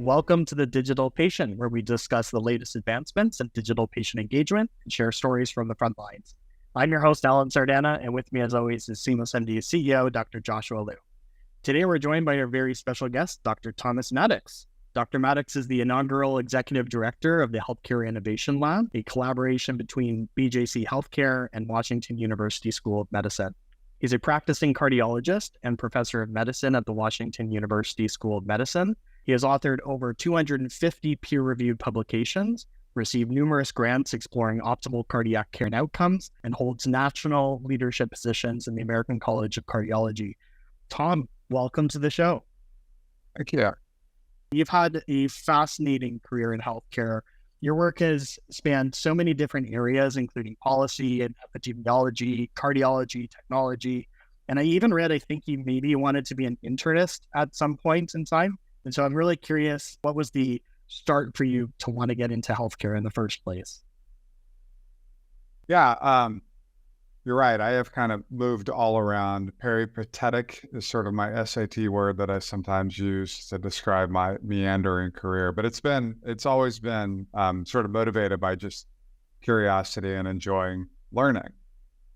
Welcome to the Digital Patient, where we discuss the latest advancements in digital patient engagement and share stories from the front lines. I'm your host, Alan Sardana, and with me, as always, is Seamless MD CEO, Dr. Joshua Liu. Today, we're joined by our very special guest, Dr. Thomas Maddox. Dr. Maddox is the inaugural Executive Director of the Healthcare Innovation Lab, a collaboration between BJC Healthcare and Washington University School of Medicine. He's a practicing cardiologist and professor of medicine at the Washington University School of Medicine. He has authored over 250 peer-reviewed publications, received numerous grants exploring optimal cardiac care and outcomes, and holds national leadership positions in the American College of Cardiology. Tom, welcome to the show. Thank you. You've had a fascinating career in healthcare. Your work has spanned so many different areas, including policy and epidemiology, cardiology, technology. And I even read, I think you maybe wanted to be an internist at some point in time. And so I'm really curious, what was the start for you to want to get into healthcare in the first place? Yeah, you're right. I have kind of moved all around. Peripatetic is sort of my SAT word that I sometimes use to describe my meandering career. But it's always been sort of motivated by just curiosity and enjoying learning.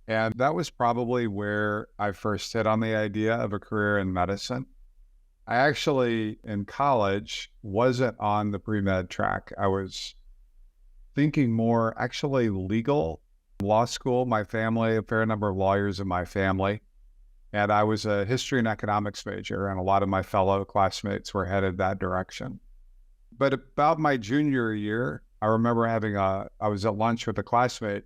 And that was probably where I first hit on the idea of a career in medicine. I actually, in college, wasn't on the pre-med track. I was thinking more actually legal. Law school, my family, a fair number of lawyers in my family. And I was a history and economics major, and a lot of my fellow classmates were headed that direction. But about my junior year, I remember I was at lunch with a classmate,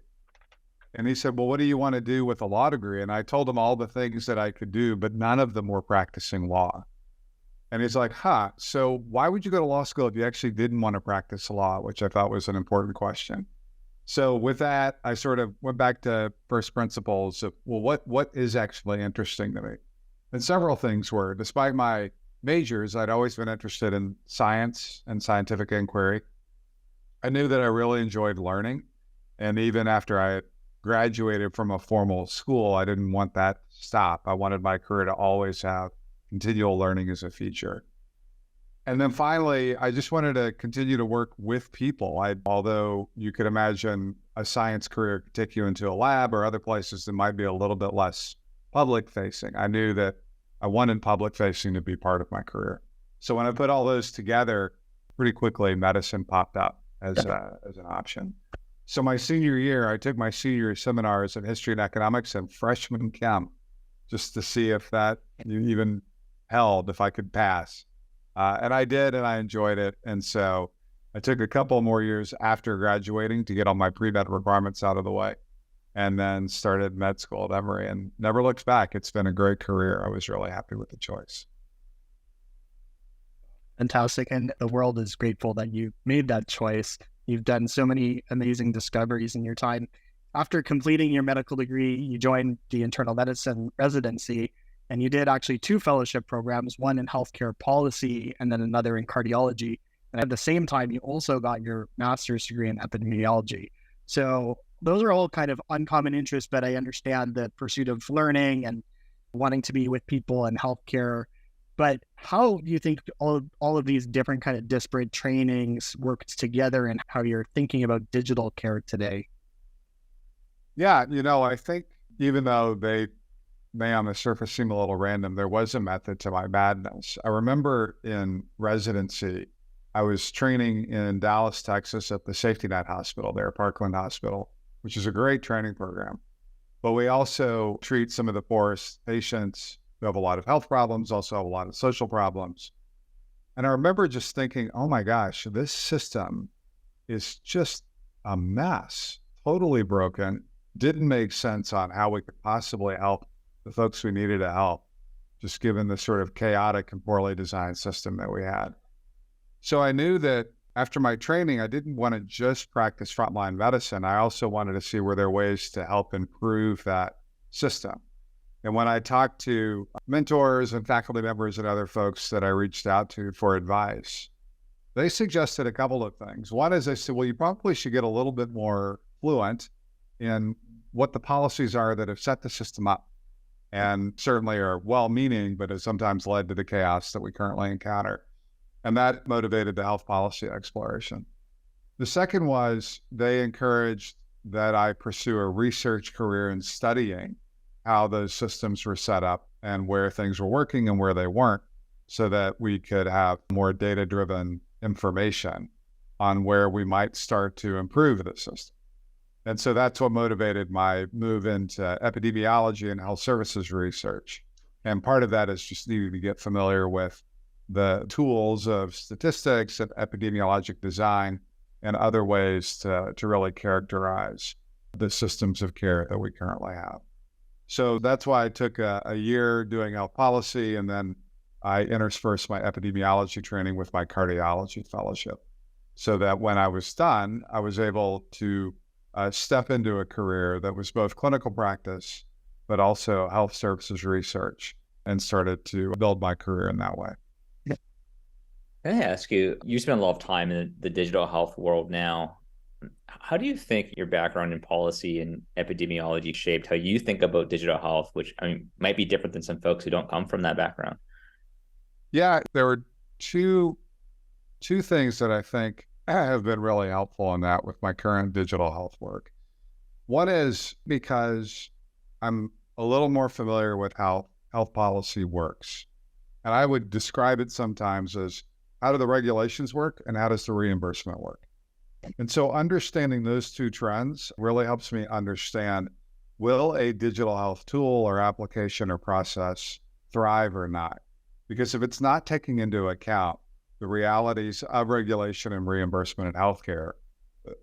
and he said, well, what do you want to do with a law degree? And I told him all the things that I could do, but none of them were practicing law. And he's like, so why would you go to law school if you actually didn't want to practice law, which I thought was an important question. So with that, I sort of went back to first principles of, well, what is actually interesting to me? And several things were, despite my majors, I'd always been interested in science and scientific inquiry. I knew that I really enjoyed learning. And even after I graduated from a formal school, I didn't want that to stop. I wanted my career to always have continual learning as a feature. And then finally, I just wanted to continue to work with people. Although you could imagine a science career could take you into a lab or other places that might be a little bit less public facing. I knew that I wanted public facing to be part of my career. So when I put all those together, pretty quickly, medicine popped up as an option. So my senior year, I took my senior seminars in history and economics and freshman chem, just to see if that even held, if I could pass. And I did, and I enjoyed it. And so I took a couple more years after graduating to get all my pre-med requirements out of the way, and then started med school at Emory and never looked back. It's been a great career. I was really happy with the choice. Fantastic. And the world is grateful that you made that choice. You've done so many amazing discoveries in your time. After completing your medical degree, you joined the internal medicine residency. And you did actually 2 fellowship programs, one in healthcare policy and then another in cardiology. And at the same time, you also got your master's degree in epidemiology. So those are all kind of uncommon interests, but I understand the pursuit of learning and wanting to be with people and healthcare. But how do you think all of these different kind of disparate trainings worked together and how you're thinking about digital care today? Yeah, I think even though they may on the surface seem a little random, there was a method to my madness. I remember in residency, I was training in Dallas, Texas at the Safety Net Hospital there, Parkland Hospital, which is a great training program. But we also treat some of the poorest patients who have a lot of health problems, also have a lot of social problems. And I remember just thinking, oh my gosh, this system is just a mess, totally broken, didn't make sense on how we could possibly help the folks we needed to help, just given the sort of chaotic and poorly designed system that we had. So I knew that after my training, I didn't want to just practice frontline medicine. I also wanted to see were there ways to help improve that system. And when I talked to mentors and faculty members and other folks that I reached out to for advice, they suggested a couple of things. One is they said, well, you probably should get a little bit more fluent in what the policies are that have set the system up, and certainly are well-meaning, but has sometimes led to the chaos that we currently encounter. And that motivated the health policy exploration. The second was they encouraged that I pursue a research career in studying how those systems were set up and where things were working and where they weren't, so that we could have more data-driven information on where we might start to improve the system. And so that's what motivated my move into epidemiology and health services research. And part of that is just needing to get familiar with the tools of statistics and epidemiologic design and other ways to really characterize the systems of care that we currently have. So that's why I took a year doing health policy, and then I interspersed my epidemiology training with my cardiology fellowship, so that when I was done, I was able to step into a career that was both clinical practice, but also health services research, and started to build my career in that way. Can I ask you, you spend a lot of time in the digital health world now. How do you think your background in policy and epidemiology shaped how you think about digital health, which might be different than some folks who don't come from that background? Yeah, there were two things that I think have been really helpful in that with my current digital health work. One is because I'm a little more familiar with how health policy works. And I would describe it sometimes as, how do the regulations work and how does the reimbursement work? And so understanding those two trends really helps me understand, will a digital health tool or application or process thrive or not? Because if it's not taking into account the realities of regulation and reimbursement in healthcare,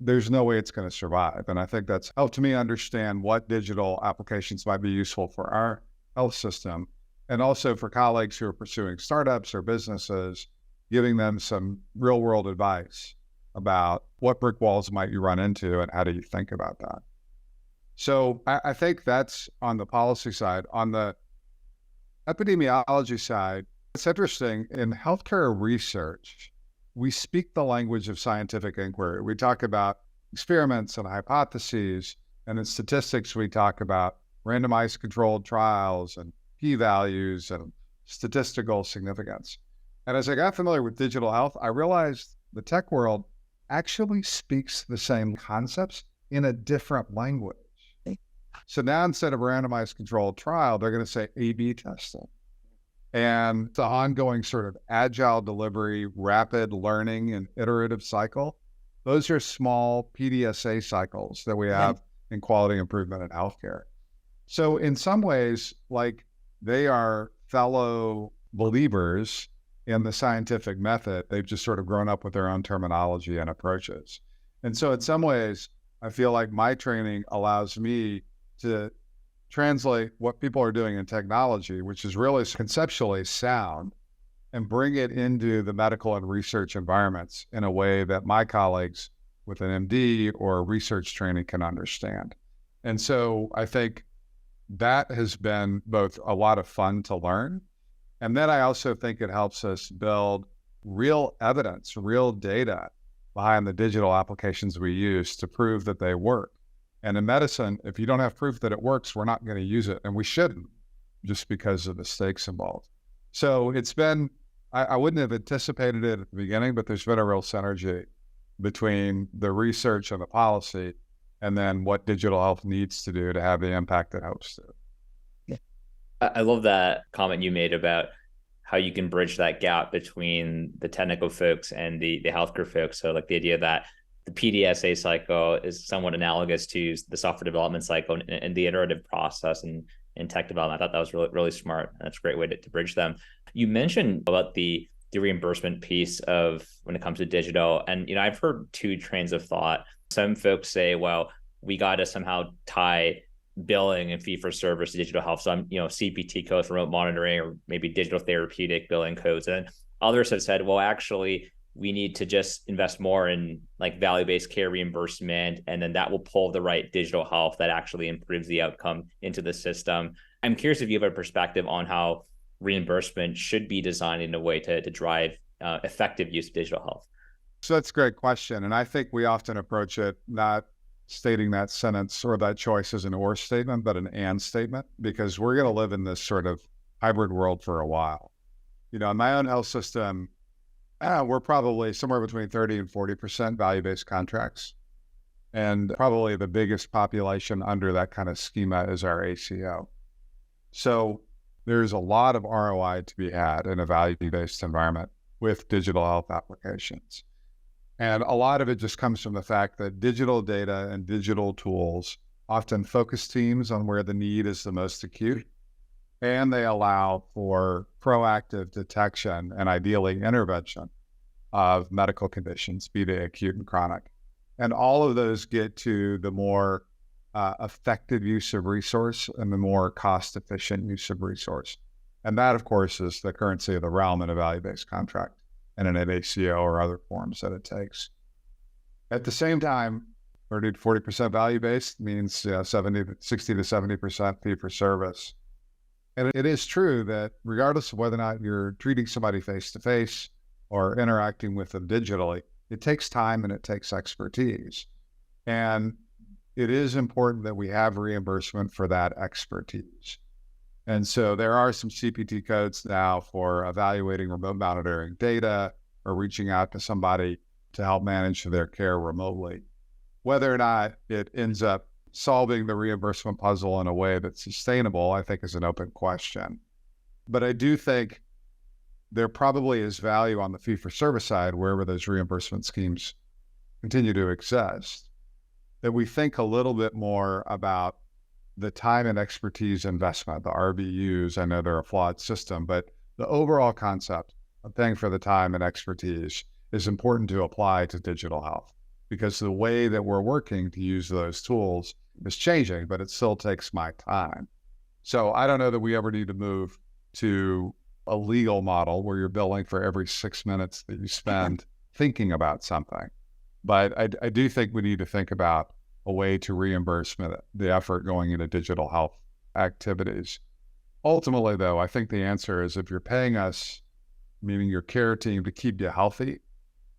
there's no way it's going to survive. And I think that's helped me understand what digital applications might be useful for our health system, and also for colleagues who are pursuing startups or businesses, giving them some real world advice about what brick walls might you run into and how do you think about that. So I think that's on the policy side. On the epidemiology side, it's interesting, in healthcare research, we speak the language of scientific inquiry. We talk about experiments and hypotheses, and in statistics, we talk about randomized controlled trials and p-values and statistical significance. And as I got familiar with digital health, I realized the tech world actually speaks the same concepts in a different language. So now instead of randomized controlled trial, they're going to say A/B testing. And the ongoing sort of agile delivery, rapid learning, and iterative cycle, those are small PDSA cycles that we have in quality improvement in healthcare. So in some ways, like, they are fellow believers in the scientific method. They've just sort of grown up with their own terminology and approaches. And so in some ways, I feel like my training allows me to translate what people are doing in technology, which is really conceptually sound, and bring it into the medical and research environments in a way that my colleagues with an MD or research training can understand. And so I think that has been both a lot of fun to learn. And then I also think it helps us build real evidence, real data behind the digital applications we use to prove that they work. And in medicine, if you don't have proof that it works, we're not going to use it. And we shouldn't, just because of the stakes involved. So it's been, I wouldn't have anticipated it at the beginning, but there's been a real synergy between the research and the policy, and then what digital health needs to do to have the impact it hopes to. I love that comment you made about how you can bridge that gap between the technical folks and the healthcare folks. So like the idea that the PDSA cycle is somewhat analogous to the software development cycle and the iterative process and tech development. I thought that was really, really smart. That's a great way to bridge them. You mentioned about the reimbursement piece of when it comes to digital. And, I've heard two trains of thought. Some folks say, well, we got to somehow tie billing and fee for service to digital health. So CPT codes, remote monitoring, or maybe digital therapeutic billing codes. And others have said, well, actually, we need to just invest more in like value-based care reimbursement, and then that will pull the right digital health that actually improves the outcome into the system. I'm curious if you have a perspective on how reimbursement should be designed in a way to drive effective use of digital health. So that's a great question. And I think we often approach it not stating that sentence or that choice as an or statement, but an and statement, because we're going to live in this sort of hybrid world for a while. In my own health system, We're probably somewhere between 30 and 40% value-based contracts. And probably the biggest population under that kind of schema is our ACO. So there's a lot of ROI to be had in a value-based environment with digital health applications. And a lot of it just comes from the fact that digital data and digital tools often focus teams on where the need is the most acute, and they allow for proactive detection and ideally intervention of medical conditions, be they acute and chronic. And all of those get to the more effective use of resource and the more cost-efficient use of resource. And that, of course, is the currency of the realm in a value-based contract and in an ACO or other forms that it takes. At the same time, 30 to 40% value-based means 60 to 70% fee-for-service. And it is true that regardless of whether or not you're treating somebody face-to-face or interacting with them digitally, it takes time and it takes expertise. And it is important that we have reimbursement for that expertise. And so there are some CPT codes now for evaluating remote monitoring data or reaching out to somebody to help manage their care remotely. Whether or not it ends up solving the reimbursement puzzle in a way that's sustainable, I think is an open question. But I do think there probably is value on the fee-for-service side, wherever those reimbursement schemes continue to exist, that we think a little bit more about the time and expertise investment, the RVUs. I know they're a flawed system, but the overall concept of paying for the time and expertise is important to apply to digital health, because the way that we're working to use those tools is changing, but it still takes my time. So I don't know that we ever need to move to a legal model where you're billing for every 6 minutes that you spend thinking about something. But I do think we need to think about a way to reimburse the effort going into digital health activities. Ultimately, though, I think the answer is if you're paying us, meaning your care team, to keep you healthy,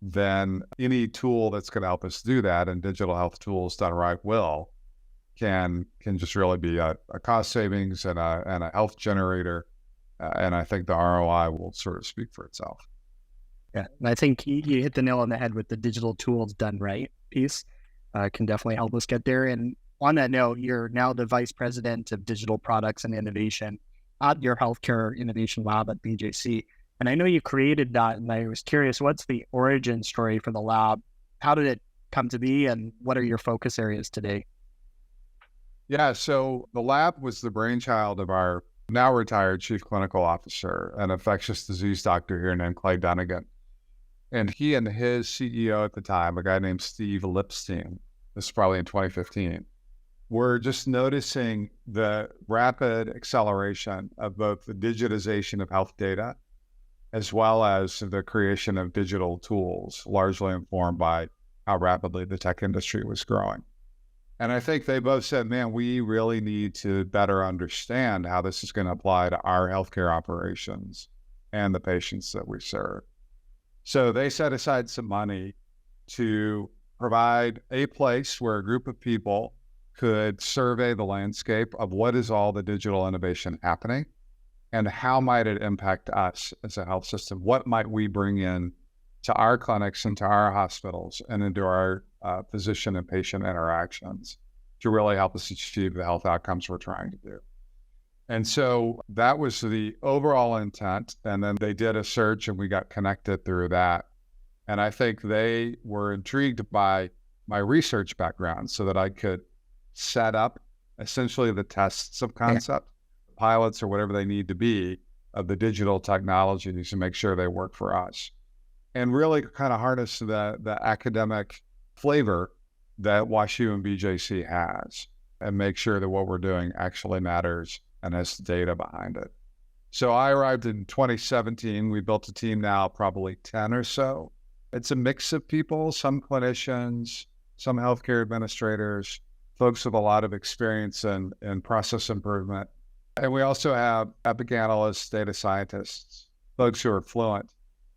then any tool that's going to help us do that, and digital health tools done right can just really be a cost savings and a health generator. And I think the ROI will sort of speak for itself. Yeah, and I think you hit the nail on the head with the digital tools done right piece. Can definitely help us get there. And on that note, you're now the Vice President of Digital Products and Innovation at your Healthcare Innovation Lab at BJC. And I know you created that, and I was curious, what's the origin story for the lab? How did it come to be, and what are your focus areas today? Yeah, so the lab was the brainchild of our now retired Chief Clinical Officer, an infectious disease doctor here named Clay Dunnigan. And he and his CEO at the time, a guy named Steve Lipstein, this is probably in 2015, were just noticing the rapid acceleration of both the digitization of health data as well as the creation of digital tools, largely informed by how rapidly the tech industry was growing. And I think they both said, man, we really need to better understand how this is going to apply to our healthcare operations and the patients that we serve. So they set aside some money to provide a place where a group of people could survey the landscape of what is all the digital innovation happening and how might it impact us as a health system. What might we bring in to our clinics and to our hospitals and into our physician and patient interactions to really help us achieve the health outcomes we're trying to do. And so that was the overall intent. And then they did a search and we got connected through that. And I think they were intrigued by my research background so that I could set up essentially the tests of concept, pilots or whatever they need to be of the digital technologies to make sure they work for us. And really kind of harness the academic flavor that WashU and BJC has and make sure that what we're doing actually matters and has data behind it. So I arrived in 2017. We built a team now, probably 10 or so. It's a mix of people, some clinicians, some healthcare administrators, folks with a lot of experience in process improvement. And we also have epic analysts, data scientists, folks who are fluent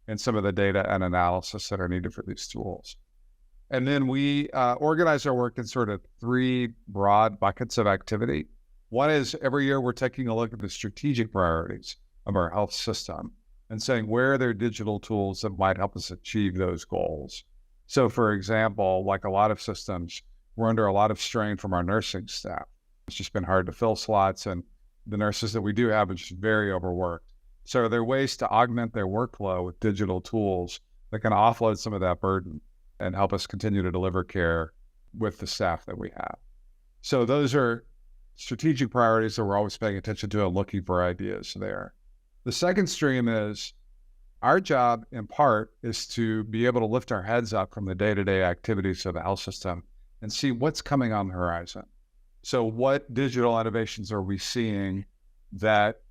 in some of the data and analysis that are needed for these tools. And then we organize our work in sort of three broad buckets of activity. One is every year we're taking a look at the strategic priorities of our health system and saying, where are there digital tools that might help us achieve those goals? So for example, like a lot of systems, we're under a lot of strain from our nursing staff. It's just been hard to fill slots, and the nurses that we do have are just very overworked. So are there ways to augment their workflow with digital tools that can offload some of that burden and help us continue to deliver care with the staff that we have? So those are strategic priorities that we're always paying attention to and looking for ideas there. The second stream is our job, in part, is to be able to lift our heads up from the day-to-day activities of the health system and see what's coming on the horizon. So what digital innovations are we seeing that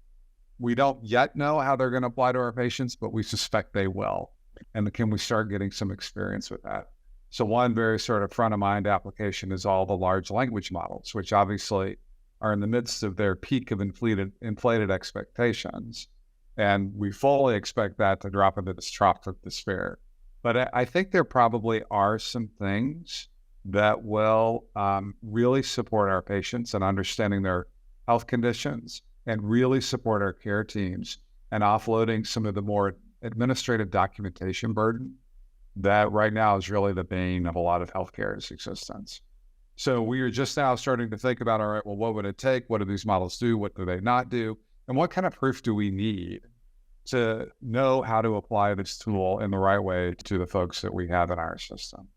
we don't yet know how they're going to apply to our patients, but we suspect they will? And can we start getting some experience with that? So one very sort of front of mind application is all the large language models, which obviously are in the midst of their peak of inflated expectations. And we fully expect that to drop into this trough of despair. But I think there probably are some things that will really support our patients in understanding their health conditions and really support our care teams and offloading some of the more administrative documentation burden that right now is really the bane of a lot of healthcare's existence. So we are just now starting to think about, all right, well, what would it take? What do these models do? What do they not do? And what kind of proof do we need to know how to apply this tool in the right way to the folks that we have in our system?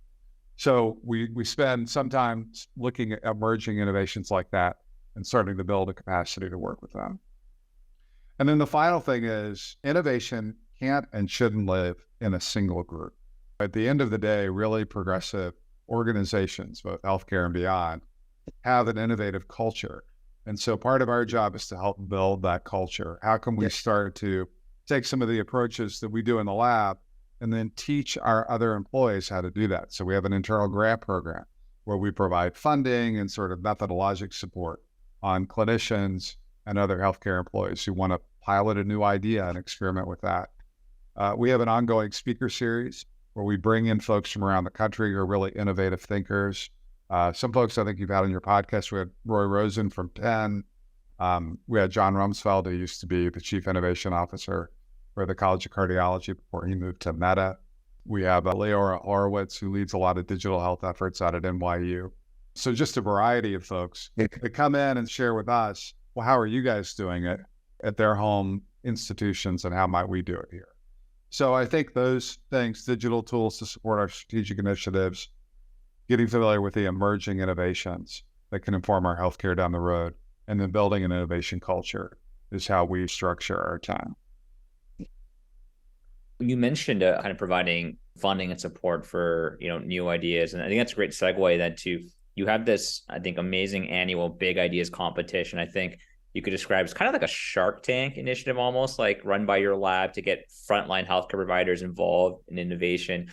So we spend some time looking at emerging innovations like that and starting to build a capacity to work with them. And then the final thing is innovation can't and shouldn't live in a single group. At the end of the day, really progressive organizations, both healthcare and beyond, have an innovative culture. And so part of our job is to help build that culture. How can we start to take some of the approaches that we do in the lab and then teach our other employees how to do that? So we have an internal grant program where we provide funding and sort of methodologic support on clinicians and other healthcare employees who want to pilot a new idea and experiment with that. We have an ongoing speaker series where we bring in folks from around the country who are really innovative thinkers. Some folks I think you've had on your podcast. We had Roy Rosen from Penn. We had John Rumsfeld, who used to be the Chief Innovation Officer for the College of Cardiology before he moved to Meta. We have Leora Horowitz, who leads a lot of digital health efforts out at NYU. So just a variety of folks that come in and share with us, well, how are you guys doing it at their home institutions and how might we do it here? So I think those things, digital tools to support our strategic initiatives, getting familiar with the emerging innovations that can inform our healthcare down the road, and then building an innovation culture is how we structure our time. You mentioned kind of providing funding and support for new ideas, and I think that's a great segue then to you have this, I think, amazing annual big ideas competition. I think you could describe as kind of like a Shark Tank initiative, almost like run by your lab to get frontline healthcare providers involved in innovation.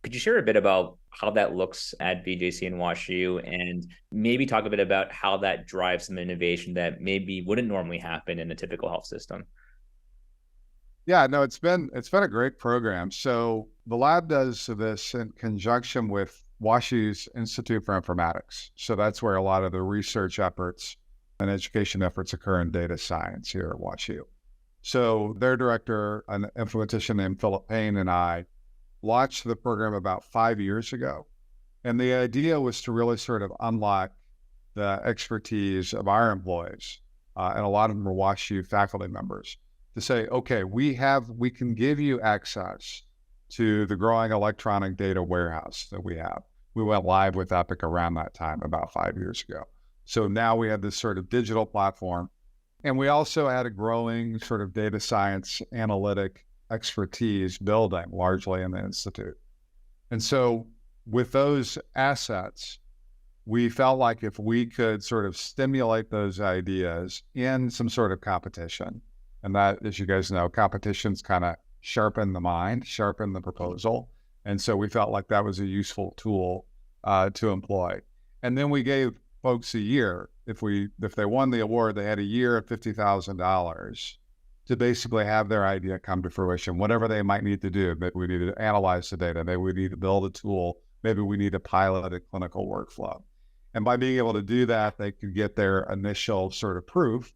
Could you share a bit about how that looks at BJC and WashU, and maybe talk a bit about how that drives some innovation that maybe wouldn't normally happen in a typical health system? Yeah, no, it's been a great program. So the lab does this in conjunction with WashU's Institute for Informatics. So that's where a lot of the research efforts and education efforts occur in data science here at WashU. So their director, an informatician named Philip Payne, and I launched the program about 5 years ago. And the idea was to really sort of unlock the expertise of our employees, and a lot of them are WashU faculty members, to say, okay, we can give you access to the growing electronic data warehouse that we have. We went live with Epic around that time, about 5 years ago. So now we have this sort of digital platform. And we also had a growing sort of data science analytic expertise building largely in the Institute. And so with those assets, we felt like if we could sort of stimulate those ideas in some sort of competition, and that, as you guys know, competitions kind of sharpen the mind, sharpen the proposal. And so we felt like that was a useful tool to employ. And then we gave folks a year. If they won the award, they had a year at $50,000 to basically have their idea come to fruition, whatever they might need to do. Maybe we need to analyze the data. Maybe we need to build a tool. Maybe we need to pilot a clinical workflow. And by being able to do that, they could get their initial sort of proof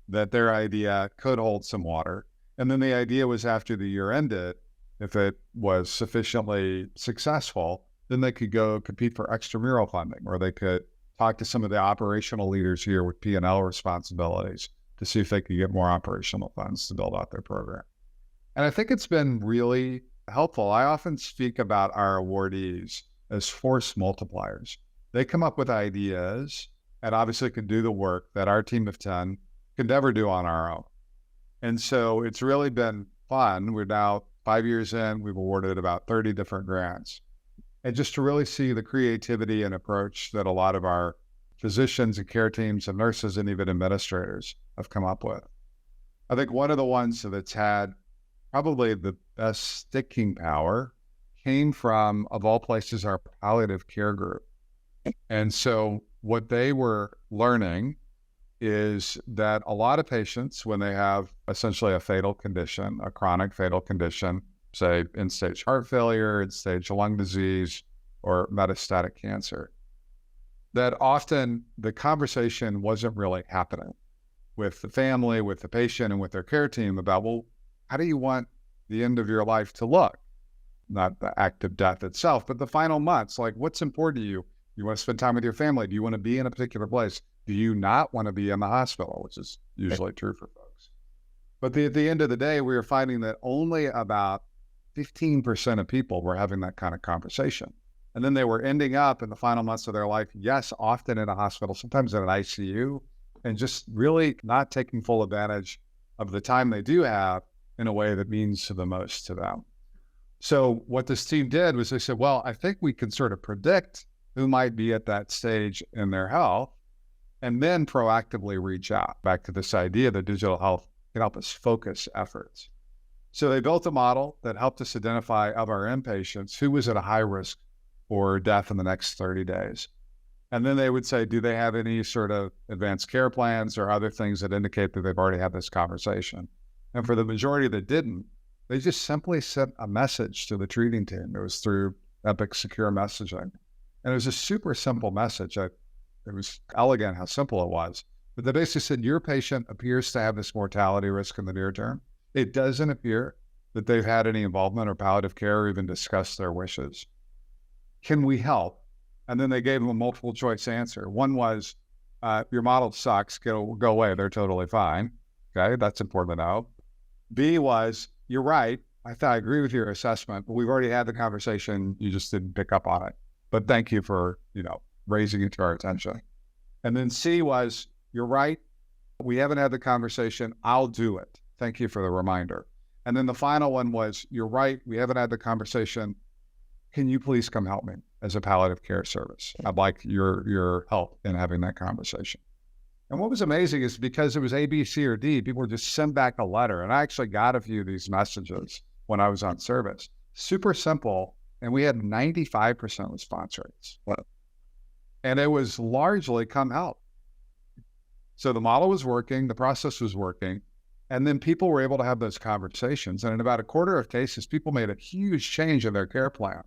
that their idea could hold some water. And then the idea was after the year ended, if it was sufficiently successful, then they could go compete for extramural funding, or they could talk to some of the operational leaders here with P&L responsibilities to see if they could get more operational funds to build out their program. And I think it's been really helpful. I often speak about our awardees as force multipliers. They come up with ideas and obviously can do the work that our team of 10 could never do on our own. And so it's really been fun. We're now 5 years in, we've awarded about 30 different grants. And just to really see the creativity and approach that a lot of our physicians and care teams and nurses and even administrators have come up with. I think one of the ones that's had probably the best sticking power came from, of all places, our palliative care group. And so what they were learning is that a lot of patients, when they have essentially a fatal condition, a chronic fatal condition, say end-stage heart failure, end-stage lung disease, or metastatic cancer, that often the conversation wasn't really happening with the family, with the patient, and with their care team about, well, how do you want the end of your life to look? Not the act of death itself, but the final months. Like, what's important to you? You want to spend time with your family? Do you want to be in a particular place? Do you not want to be in the hospital, which is usually true for folks? But at the end of the day, we were finding that only about 15% of people were having that kind of conversation. And then they were ending up in the final months of their life, yes, often in a hospital, sometimes in an ICU, and just really not taking full advantage of the time they do have in a way that means the most to them. So what this team did was they said, well, I think we can sort of predict who might be at that stage in their health, and then proactively reach out. Back to this idea that digital health can help us focus efforts. So they built a model that helped us identify of our inpatients who was at a high risk for death in the next 30 days. And then they would say, do they have any sort of advanced care plans or other things that indicate that they've already had this conversation? And for the majority that didn't, they just simply sent a message to the treating team. It was through Epic secure messaging. And it was a super simple message. It was elegant how simple it was. But they basically said, your patient appears to have this mortality risk in the near term. It doesn't appear that they've had any involvement or palliative care or even discussed their wishes. Can we help? And then they gave them a multiple choice answer. One was, your model sucks, go away, they're totally fine. Okay, that's important to know. B was, you're right, I agree with your assessment, but we've already had the conversation, you just didn't pick up on it. But thank you for, raising it to our attention. And then C was, you're right, we haven't had the conversation, I'll do it. Thank you for the reminder. And then the final one was, you're right, we haven't had the conversation, can you please come help me as a palliative care service? I'd like your help in having that conversation. And what was amazing is because it was A, B, C, or D, people would just send back a letter. And I actually got a few of these messages when I was on service. Super simple. And we had 95% response rates. And it was largely come help. So the model was working, the process was working, and then people were able to have those conversations. And in about a quarter of cases, people made a huge change in their care plan.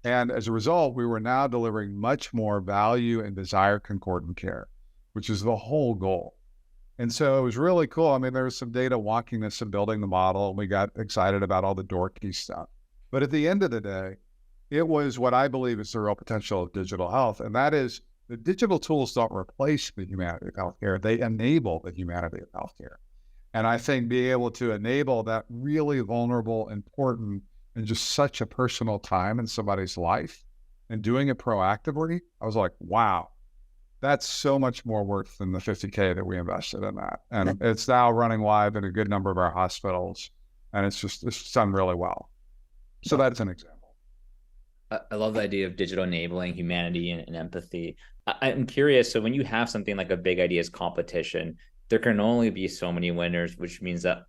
And as a result, we were now delivering much more value and desire concordant care, which is the whole goal. And so it was really cool. I mean, there was some data wonkiness in building the model, and we got excited about all the dorky stuff. But at the end of the day, it was what I believe is the real potential of digital health. And that is the digital tools don't replace the humanity of healthcare. They enable the humanity of healthcare. And I think being able to enable that really vulnerable, important, and just such a personal time in somebody's life and doing it proactively, I was like, wow, that's so much more worth than the $50K that we invested in that. And it's now running live in a good number of our hospitals. And it's done really well. So that's an example. I love the idea of digital enabling humanity and empathy. I'm curious. So when you have something like a big ideas competition, there can only be so many winners, which means that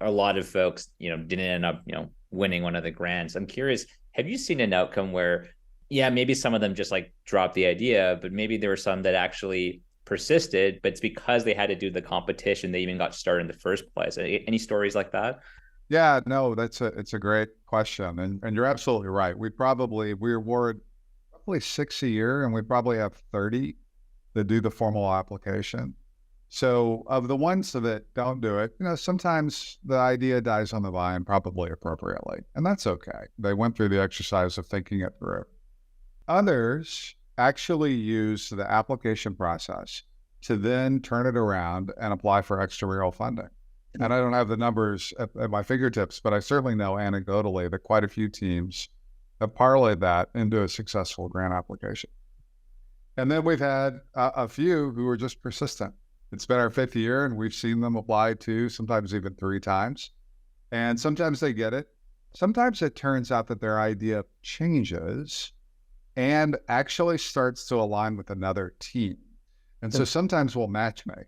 a lot of folks, didn't end up, winning one of the grants. I'm curious, have you seen an outcome where, maybe some of them just like dropped the idea, but maybe there were some that actually persisted, but it's because they had to do the competition, they even got started in the first place. Any stories like that? Yeah, no, it's a great question. And you're absolutely right. We award roughly 6 a year, and we probably have 30 that do the formal application. So of the ones that don't do it, sometimes the idea dies on the vine, probably appropriately, and that's okay. They went through the exercise of thinking it through. Others actually use the application process to then turn it around and apply for extramural funding. And I don't have the numbers at my fingertips, but I certainly know anecdotally that quite a few teams have parlayed that into a successful grant application. And then we've had a few who are just persistent. It's been our 5th year, and we've seen them apply 2, sometimes even 3 times. And sometimes they get it. Sometimes it turns out that their idea changes and actually starts to align with another team. And so sometimes we'll matchmake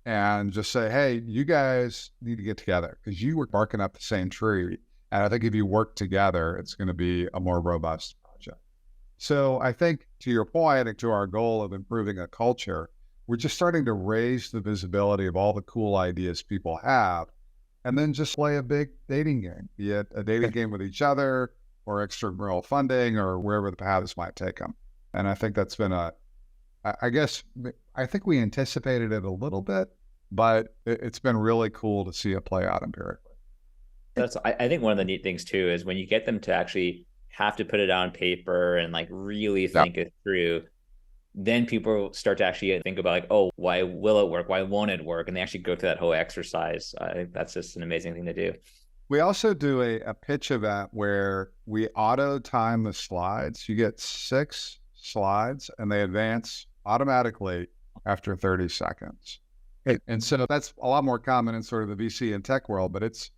and just say, hey, you guys need to get together because you were barking up the same tree. And I think if you work together, it's going to be a more robust project. So I think to your point and to our goal of improving a culture, we're just starting to raise the visibility of all the cool ideas people have and then just play a big dating game, be it a dating game with each other or extramural funding or wherever the paths might take them. And I think that's been I think we anticipated it a little bit, but it's been really cool to see it play out empirically. I think one of the neat things too is when you get them to actually have to put it on paper and like really think it through, then people start to actually think about like, oh, why will it work? Why won't it work? And they actually go through that whole exercise. I think that's just an amazing thing to do. We also do a pitch event where we auto time the slides. You get 6 slides and they advance automatically after 30 seconds. And so that's a lot more common in sort of the VC and tech world, but it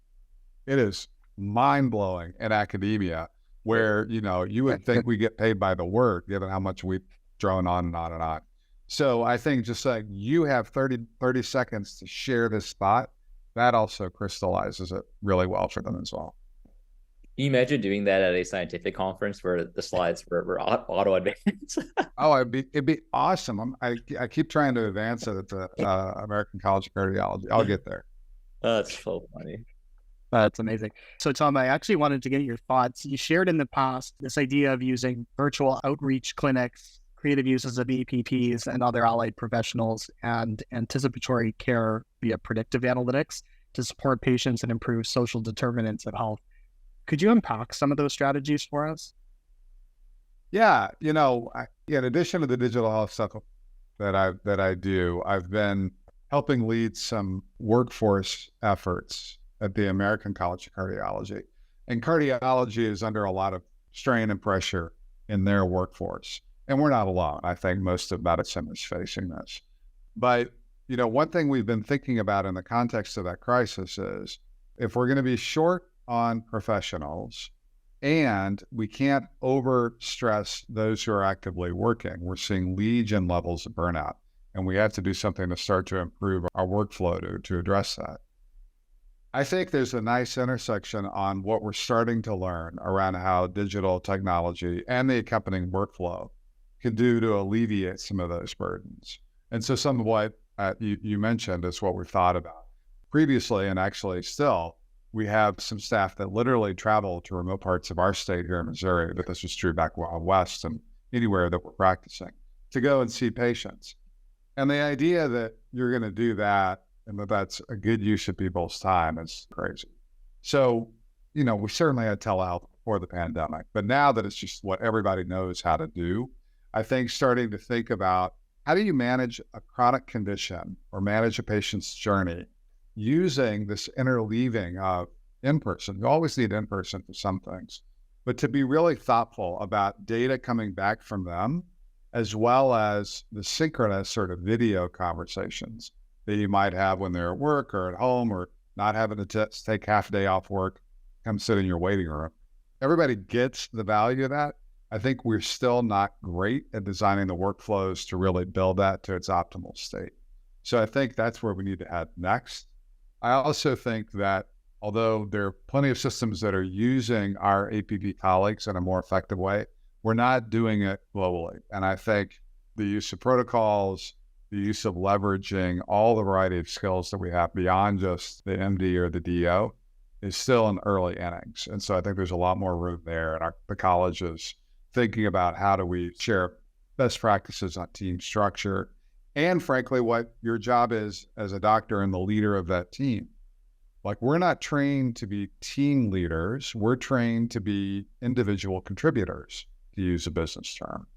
is mind-blowing in academia where, you would think we get paid by the word, given how much we've drone on and on and on. So I think just like you have 30 seconds to share this thought, that also crystallizes it really well for them as well. Can you imagine doing that at a scientific conference where the slides were auto advance? Oh, it'd be awesome. I keep trying to advance it at the American College of Cardiology. I'll get there. That's so funny. That's amazing. So Tom, I actually wanted to get your thoughts. You shared in the past this idea of using virtual outreach clinics, creative uses of APPs and other allied professionals, and anticipatory care via predictive analytics to support patients and improve social determinants of health. Could you unpack some of those strategies for us? Yeah, in addition to the digital health stuff that I do, I've been helping lead some workforce efforts at the American College of Cardiology. And cardiology is under a lot of strain and pressure in their workforce. And we're not alone. I think most of medicine is facing this. But, one thing we've been thinking about in the context of that crisis is if we're going to be short on professionals and we can't overstress those who are actively working, we're seeing legion levels of burnout. And we have to do something to start to improve our workflow to address that. I think there's a nice intersection on what we're starting to learn around how digital technology and the accompanying workflow can do to alleviate some of those burdens. And so some of what you mentioned is what we've thought about previously, and actually still, we have some staff that literally travel to remote parts of our state here in Missouri, but this was true back out west and anywhere that we're practicing, to go and see patients. And the idea that you're going to do that and that's a good use of people's time is crazy. So, we certainly had telehealth before the pandemic, but now that it's just what everybody knows how to do, I think starting to think about how do you manage a chronic condition or manage a patient's journey using this interleaving of in-person. You always need in-person for some things, but to be really thoughtful about data coming back from them, as well as the synchronous sort of video conversations that you might have when they're at work or at home or not having to take half a day off work, come sit in your waiting room. Everybody gets the value of that. I think we're still not great at designing the workflows to really build that to its optimal state. So I think that's where we need to head next. I also think that although there are plenty of systems that are using our APP colleagues in a more effective way, we're not doing it globally. And I think the use of protocols, the use of leveraging all the variety of skills that we have beyond just the MD or the DO is still in early innings. And so I think there's a lot more room there. And the college is thinking about how do we share best practices on team structure and frankly, what your job is as a doctor and the leader of that team. Like, we're not trained to be team leaders. We're trained to be individual contributors, to use a business term.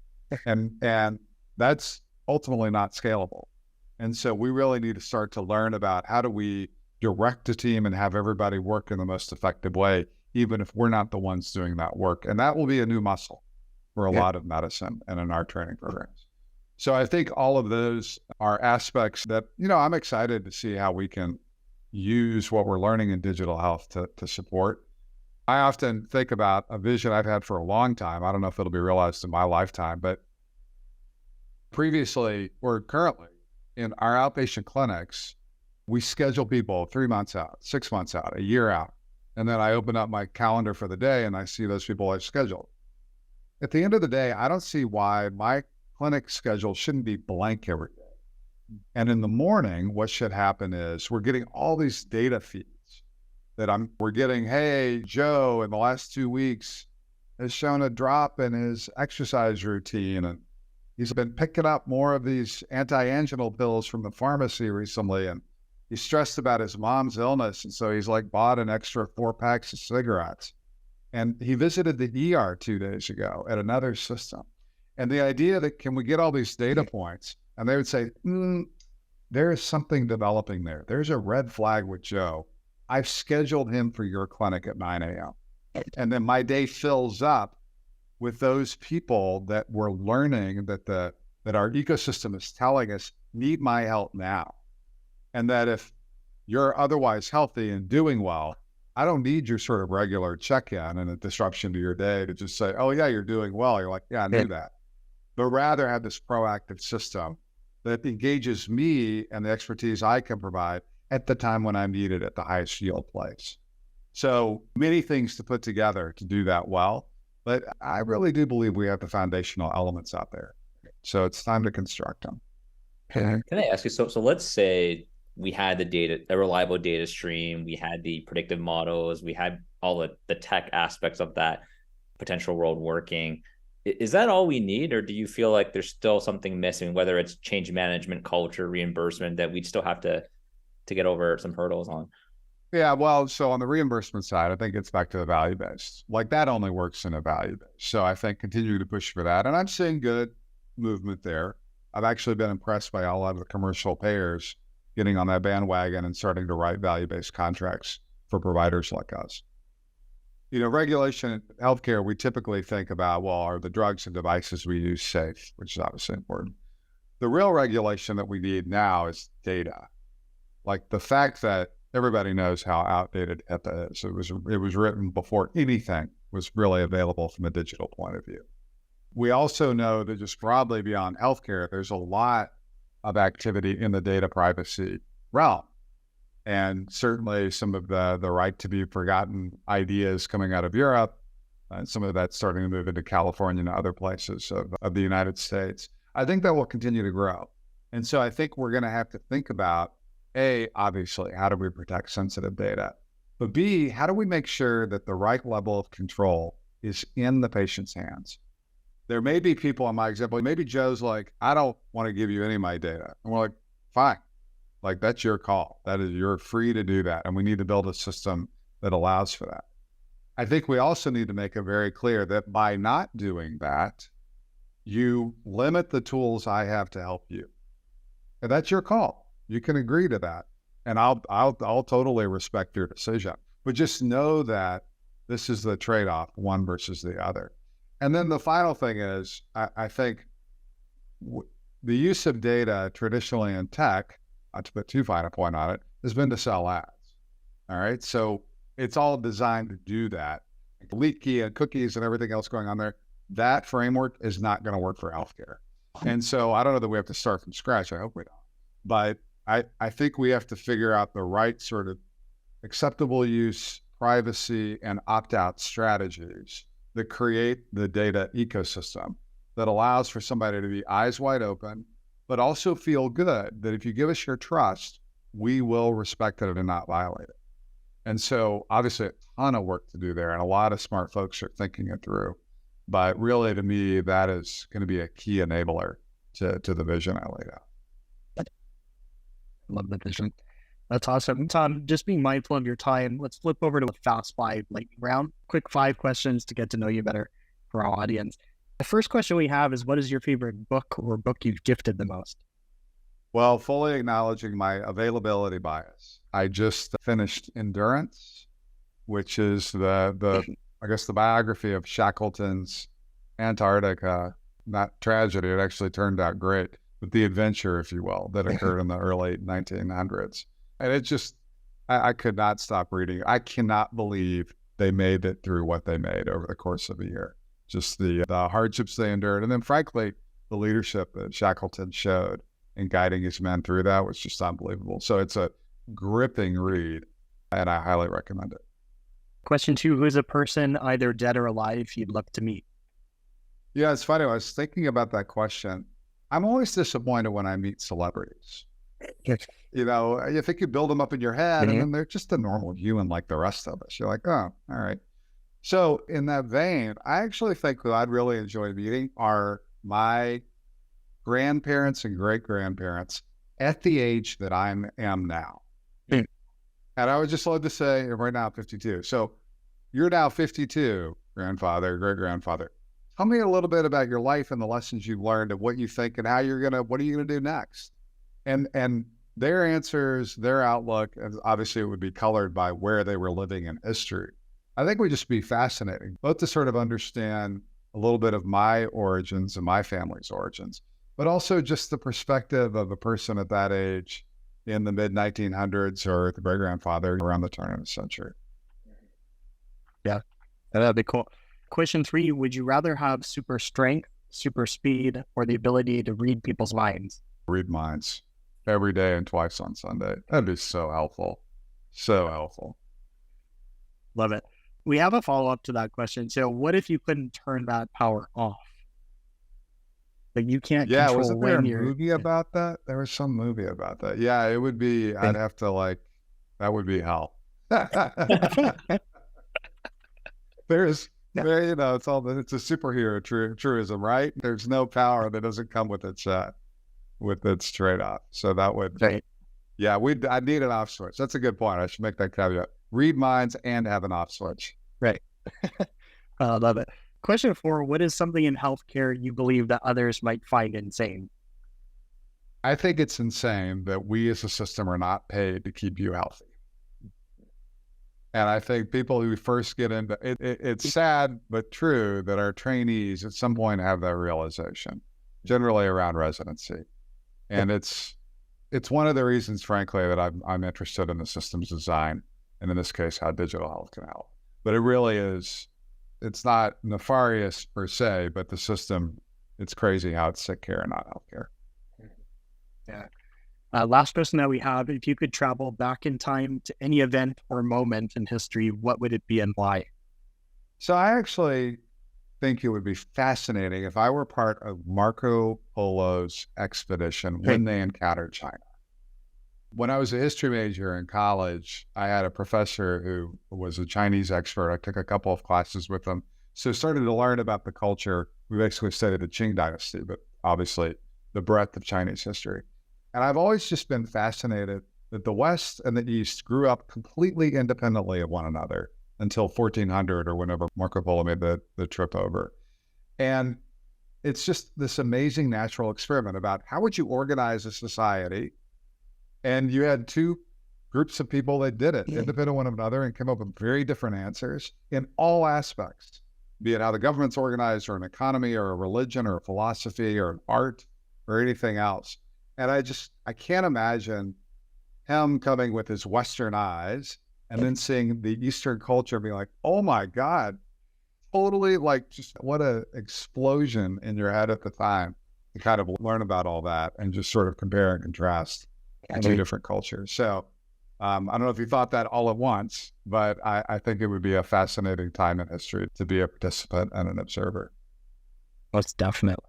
And that's ultimately not scalable. And so we really need to start to learn about how do we direct a team and have everybody work in the most effective way, even if we're not the ones doing that work. And that will be a new muscle for a lot of medicine and in our training programs. So I think all of those are aspects that, I'm excited to see how we can use what we're learning in digital health to support. I often think about a vision I've had for a long time. I don't know if it'll be realized in my lifetime, but previously or currently in our outpatient clinics, we schedule people 3 months out, 6 months out, a year out. And then I open up my calendar for the day and I see those people I've scheduled. At the end of the day, I don't see why my clinic schedule shouldn't be blank every day. And in the morning, what should happen is we're getting all these data feeds that we're getting, hey, Joe, in the last 2 weeks has shown a drop in his exercise routine. And he's been picking up more of these anti-anginal pills from the pharmacy recently. And he's stressed about his mom's illness. And so he's bought an extra 4 packs of cigarettes. And he visited the ER 2 days ago at another system. And the idea that can we get all these data points? And they would say, there is something developing there. There's a red flag with Joe. I've scheduled him for your clinic at 9 a.m. And then my day fills up with those people that we're learning that our ecosystem is telling us need my help now. And that if you're otherwise healthy and doing well, I don't need your sort of regular check-in and a disruption to your day to just say, oh yeah, you're doing well. You're like, yeah, I knew that. But rather have this proactive system that engages me and the expertise I can provide at the time when I'm needed at the highest yield place. So many things to put together to do that well, but I really do believe we have the foundational elements out there. So it's time to construct them. Can I ask you, so let's say we had the data, a reliable data stream, we had the predictive models, we had all the tech aspects of that potential world working. Is that all we need, or do you feel like there's still something missing, whether it's change management, culture, reimbursement, that we'd still have to get over some hurdles on? Yeah, well, so on the reimbursement side, I think it's back to the value-based. That only works in a value-based. So I think continue to push for that. And I'm seeing good movement there. I've actually been impressed by a lot of the commercial payers getting on that bandwagon and starting to write value-based contracts for providers like us. Regulation in healthcare, we typically think about, well, are the drugs and devices we use safe, which is obviously important. The real regulation that we need now is data. The fact that everybody knows how outdated HIPAA is. It was written before anything was really available from a digital point of view. We also know that just broadly beyond healthcare, there's a lot of activity in the data privacy realm. And certainly some of the right to be forgotten ideas coming out of Europe, some of that's starting to move into California and other places of the United States. I think that will continue to grow. And so I think we're going to have to think about, A, obviously, how do we protect sensitive data? But B, how do we make sure that the right level of control is in the patient's hands? There may be people in my example, maybe Joe's like, I don't want to give you any of my data. And we're like, fine. That's your call. You're free to do that. And we need to build a system that allows for that. I think we also need to make it very clear that by not doing that, you limit the tools I have to help you. And that's your call. You can agree to that. And I'll totally respect your decision. But just know that this is the trade-off, one versus the other. And then the final thing is, I think the use of data traditionally in tech, not to put too fine a point on it, has been to sell ads. All right. So it's all designed to do that. Elite key and cookies and everything else going on there, that framework is not going to work for healthcare. And so I don't know that we have to start from scratch. I hope we don't. But I think we have to figure out the right sort of acceptable use, privacy, and opt-out strategies that create the data ecosystem that allows for somebody to be eyes wide open, but also feel good that if you give us your trust, we will respect it and not violate it. And so obviously a ton of work to do there, and a lot of smart folks are thinking it through. But really, to me, that is going to be a key enabler to the vision I laid out. Love the vision. That's awesome. Tom, just being mindful of your time, let's flip over to a fast five lightning round. Quick 5 questions to get to know you better for our audience. The first question we have is, what is your favorite book or book you've gifted the most? Well, fully acknowledging my availability bias, I just finished Endurance, which is the I guess the biography of Shackleton's Antarctica, not tragedy. It actually turned out great, but the adventure, if you will, that occurred in the early 1900s. And it just, I could not stop reading. I cannot believe they made it through what they made over the course of a year. Just the hardships they endured. And then frankly, the leadership that Shackleton showed in guiding his men through that was just unbelievable. So it's a gripping read, and I highly recommend it. Question 2, who is a person, either dead or alive, you'd love to meet? Yeah, it's funny. I was thinking about that question. I'm always disappointed when I meet celebrities. You know, you think you build them up in your head, and then they're just a normal human like the rest of us. You're like, oh, all right. So in that vein, I actually think who I'd really enjoy meeting are my grandparents and great-grandparents at the age that I am now. And I would just love to say, right now, 52. So you're now 52, grandfather, great-grandfather. Tell me a little bit about your life and the lessons you've learned and what you think and what are you going to do next? And their answers, their outlook, and obviously it would be colored by where they were living in history. I think would just be fascinating, both to sort of understand a little bit of my origins and my family's origins, but also just the perspective of a person at that age in the mid-1900s or the great-grandfather around the turn of the century. Yeah, that'd be cool. Question 3, would you rather have super strength, super speed, or the ability to read people's minds? Read minds every day and twice on Sunday. That'd be so helpful. So helpful. Love it. We have a follow-up to that question. So what if you couldn't turn that power off? Like you can't control wasn't there when a you're... movie about that? There was some movie about that. Yeah, it would be, I'd have to that would be hell. There's, it's a superhero truism, right? There's no power that doesn't come with its trade-off. So that would, Right. Yeah, I need an off switch. That's a good point. I should make that caveat. Read minds and have an off switch. Right. I love it. Question 4, what is something in healthcare you believe that others might find insane? I think it's insane that we as a system are not paid to keep you healthy. And I think people who first get into it, it's sad but true that our trainees at some point have that realization, generally around residency. And it's one of the reasons, frankly, that I'm interested in the systems design, and in this case, how digital health can help. But it really is, it's not nefarious per se, but the system, it's crazy how it's sick care and not healthcare. Yeah. Last question that we have, if you could travel back in time to any event or moment in history, what would it be and why? So I actually think it would be fascinating if I were part of Marco Polo's expedition when they encountered China. When I was a history major in college, I had a professor who was a Chinese expert. I took a couple of classes with him. So started to learn about the culture. We basically studied the Qing dynasty, but obviously the breadth of Chinese history. And I've always just been fascinated that the West and the East grew up completely independently of one another until 1400 or whenever Marco Polo made the trip over. And it's just this amazing natural experiment about how would you organize a society. And you had two groups of people that did it, independent of one another, and came up with very different answers in all aspects, be it how the government's organized or an economy or a religion or a philosophy or an art or anything else. And I can't imagine him coming with his Western eyes and then seeing the Eastern culture and being like, oh my God, totally just what an explosion in your head at the time to kind of learn about all that and just sort of compare and contrast two different cultures. So I don't know if you thought that all at once, but I think it would be a fascinating time in history to be a participant and an observer. Most definitely.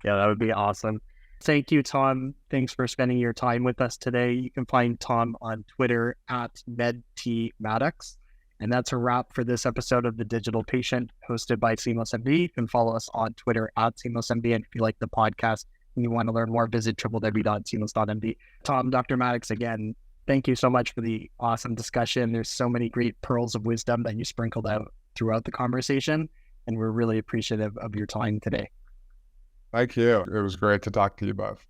Yeah, that would be awesome. Thank you, Tom. Thanks for spending your time with us today. You can find Tom on Twitter at MedTMaddox. And that's a wrap for this episode of The Digital Patient, hosted by SeamlessMD. You can follow us on Twitter at SeamlessMD. And if you like the podcast, and you want to learn more, visit www.seamless.md. Tom, Dr. Maddox, again, thank you so much for the awesome discussion. There's so many great pearls of wisdom that you sprinkled out throughout the conversation, and we're really appreciative of your time today. Thank you. It was great to talk to you both.